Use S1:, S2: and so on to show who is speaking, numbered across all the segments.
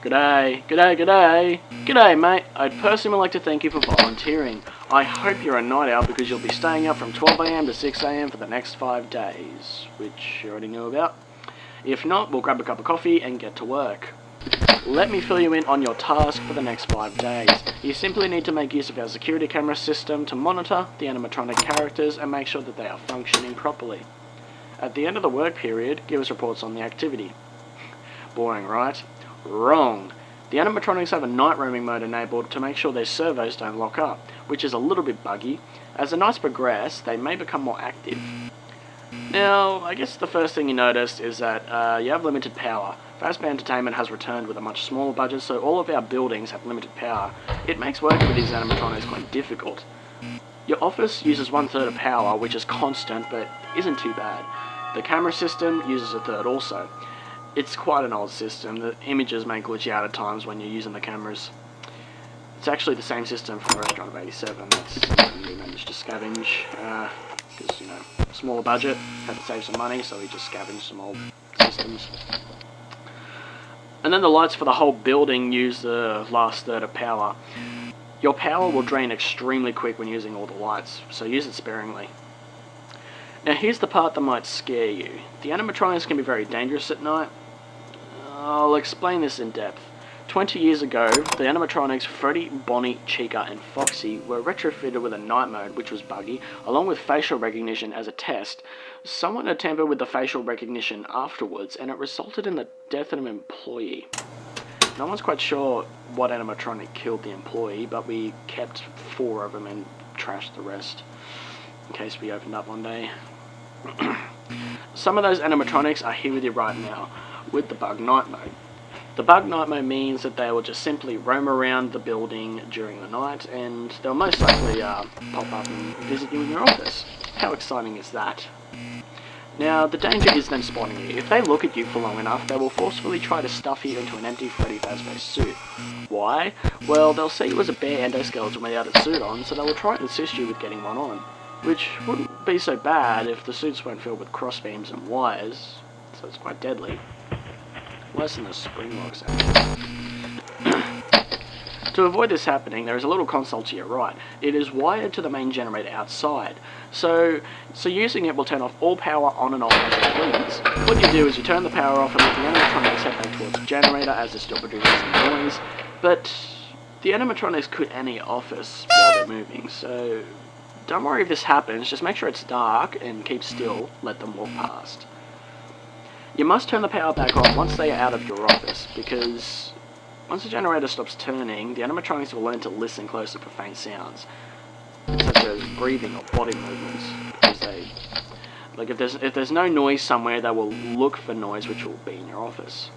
S1: G'day, g'day, g'day. G'day, mate. I'd personally like to thank you for volunteering. I hope you're a night owl because you'll be staying up from 12 AM to 6 AM for the next 5 days, which you already know about. If not, we'll grab a cup of coffee and get to work. Let me fill you in on your task for the next 5 days. You simply need to make use of our security camera system to monitor the animatronic characters and make sure that they are functioning properly. At the end of the work period, give us reports on the activity. Boring, right? Wrong. The animatronics have a night roaming mode enabled to make sure their servos don't lock up, which is a little bit buggy. As the nights progress, they may become more active. Now, I guess the first thing you noticed is that you have limited power. Fazbear Entertainment has returned with a much smaller budget, so all of our buildings have limited power. It makes working with these animatronics quite difficult. Your office uses 1/3 of power, which is constant, but isn't too bad. The camera system uses 1/3 also. It's quite an old system. The images may glitch out at times when you're using the cameras. It's actually the same system from the Restaurant of 87. That's something we managed to scavenge, because, you know, smaller budget, had to save some money, so we just scavenged some old systems. And then the lights for the whole building use the last third of power. Your power will drain extremely quick when using all the lights, so use it sparingly. Now here's the part that might scare you. The animatronics can be very dangerous at night. I'll explain this in depth. 20 years ago, the animatronics Freddy, Bonnie, Chica and Foxy were retrofitted with a night mode, which was buggy, along with facial recognition as a test. Someone had tampered with the facial recognition afterwards, and it resulted in the death of an employee. No one's quite sure what animatronic killed the employee, but we kept 4 of them and trashed the rest, in case we opened up one day. Some of those animatronics are here with you right now, with the bug night mode. The bug night mode means that they will just simply roam around the building during the night, and they'll most likely pop up and visit you in your office. How exciting is that? Now, the danger is them spotting you. If they look at you for long enough, they will forcefully try to stuff you into an empty Freddy Fazbear suit. Why? Well, they'll see you as a bare endoskeleton without a suit on, so they will try and assist you with getting one on. Which wouldn't be so bad if the suits weren't filled with crossbeams and wires, so it's quite deadly. Worse than the spring locks, actually. To avoid this happening, there is a little console to your right. It is wired to the main generator outside, so using it will turn off all power on and off as it please. What you do is you turn the power off and let the animatronics head back towards the generator as it's still producing some noise, but the animatronics could enter your office while they're moving, so don't worry if this happens, just make sure it's dark and keep still, let them walk past. You must turn the power back on once they are out of your office, because once the generator stops turning, the animatronics will learn to listen closely for faint sounds, such as breathing or body movements, because if there's no noise somewhere, they will look for noise which will be in your office.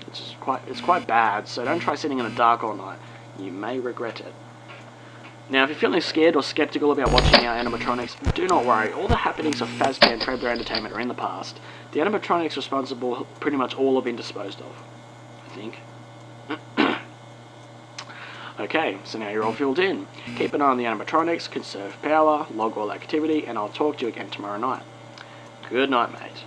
S1: It's quite bad, so don't try sitting in the dark all night. You may regret it. Now, if you're feeling scared or skeptical about watching our animatronics, do not worry. All the happenings of Fazbear and Freddys Entertainment are in the past. The animatronics responsible pretty much all have been disposed of, I think. Okay, so now you're all filled in. Keep an eye on the animatronics, conserve power, log all activity, and I'll talk to you again tomorrow night. Good night, mate.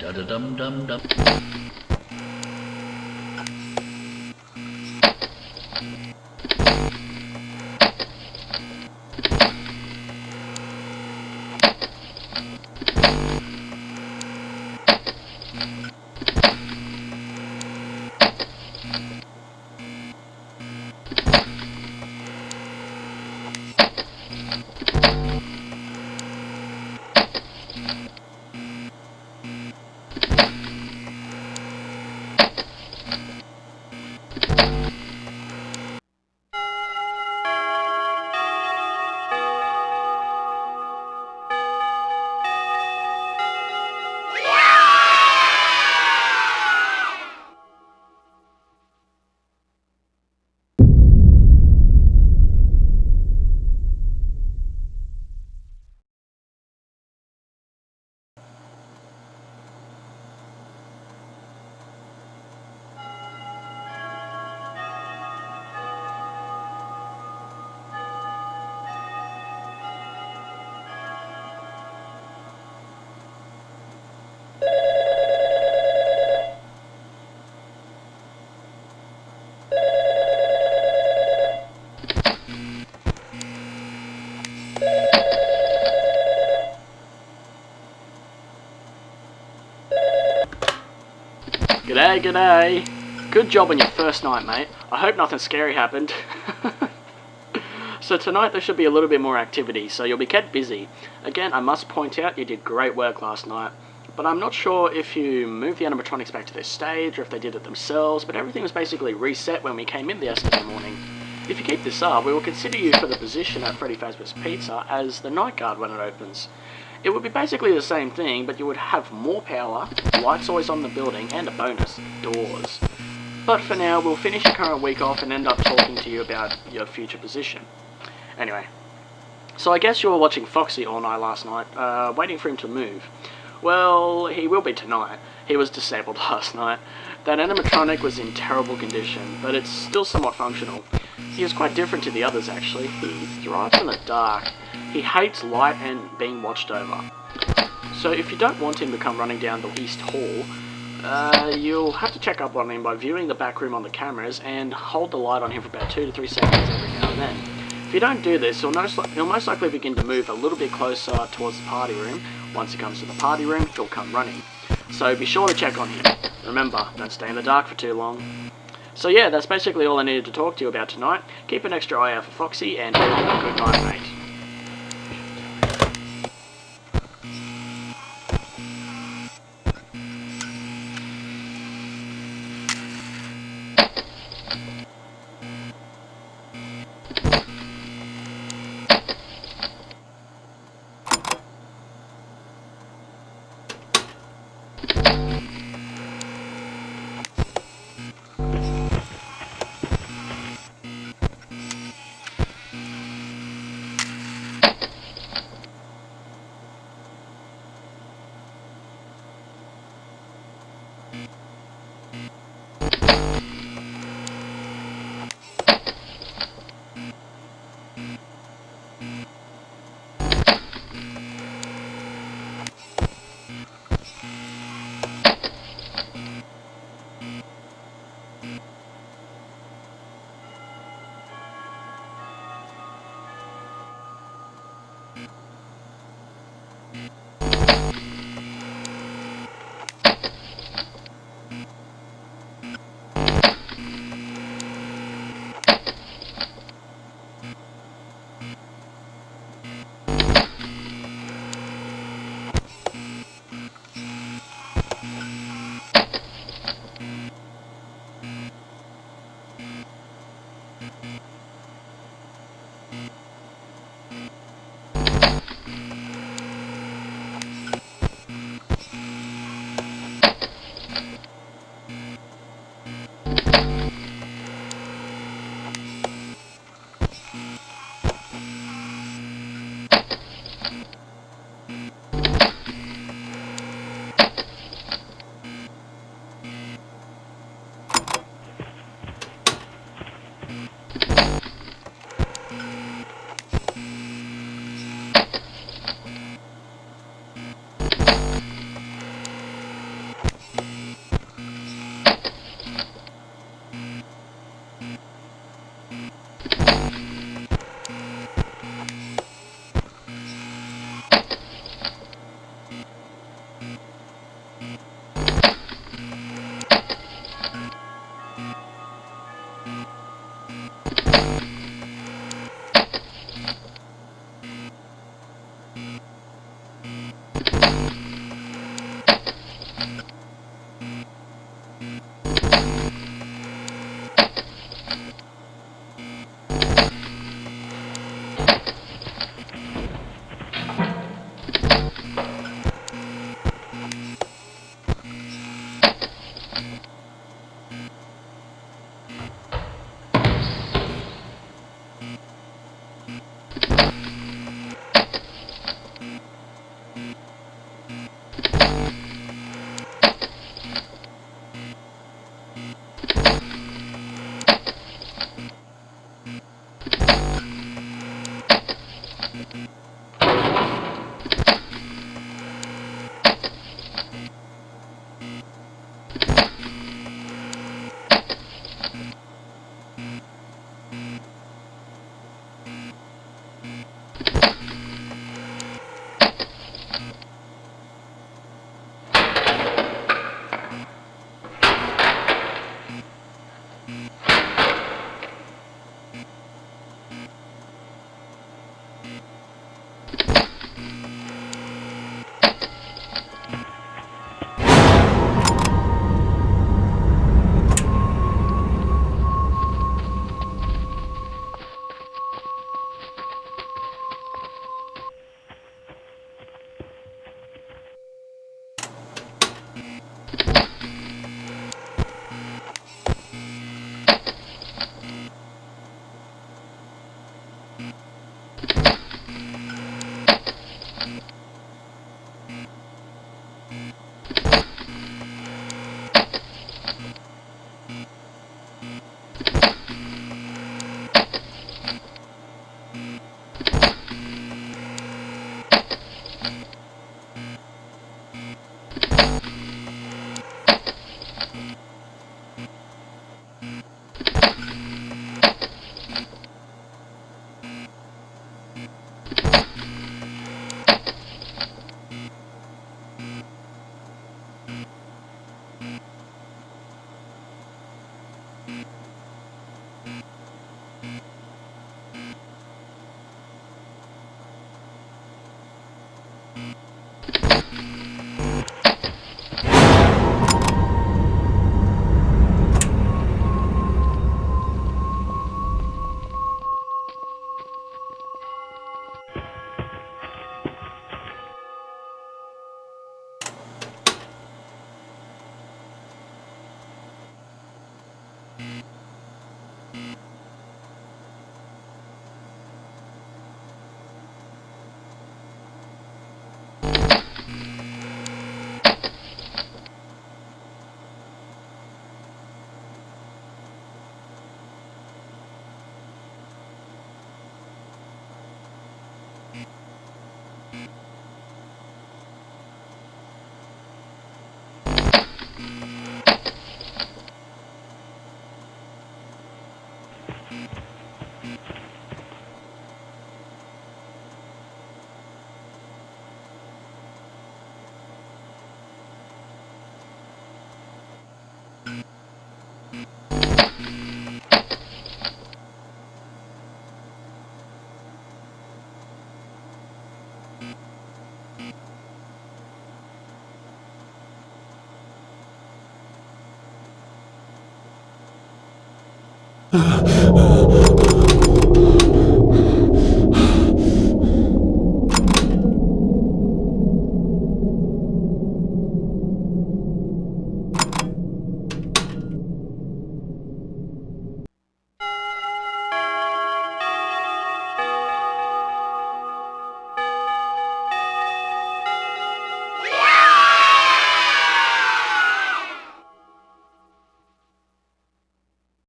S2: Da-da-dum-dum-dum.
S1: G'day, g'day. Good job on your first night, mate. I hope nothing scary happened. So tonight there should be a little bit more activity, so you'll be kept busy. Again, I must point out you did great work last night, but I'm not sure if you moved the animatronics back to their stage or if they did it themselves, but everything was basically reset when we came in yesterday morning. If you keep this up, we will consider you for the position at Freddy Fazbear's Pizza as the night guard when it opens. It would be basically the same thing, but you would have more power, lights always on the building, and a bonus, doors. But for now, we'll finish your current week off and end up talking to you about your future position. Anyway, so I guess you were watching Foxy all night last night, waiting for him to move. Well, he will be tonight. He was disabled last night. That animatronic was in terrible condition, but it's still somewhat functional. He is quite different to the others actually. He thrives in the dark. He hates light and being watched over. So if you don't want him to come running down the East Hall, you'll have to check up on him by viewing the back room on the cameras and hold the light on him for about 2 to 3 seconds every now and then. If you don't do this, he'll most likely begin to move a little bit closer towards the party room. Once he comes to the party room, he'll come running. So be sure to check on him. Remember, don't stay in the dark for too long. So yeah, that's basically all I needed to talk to you about tonight. Keep an extra eye out for Foxy and have a good night, mate.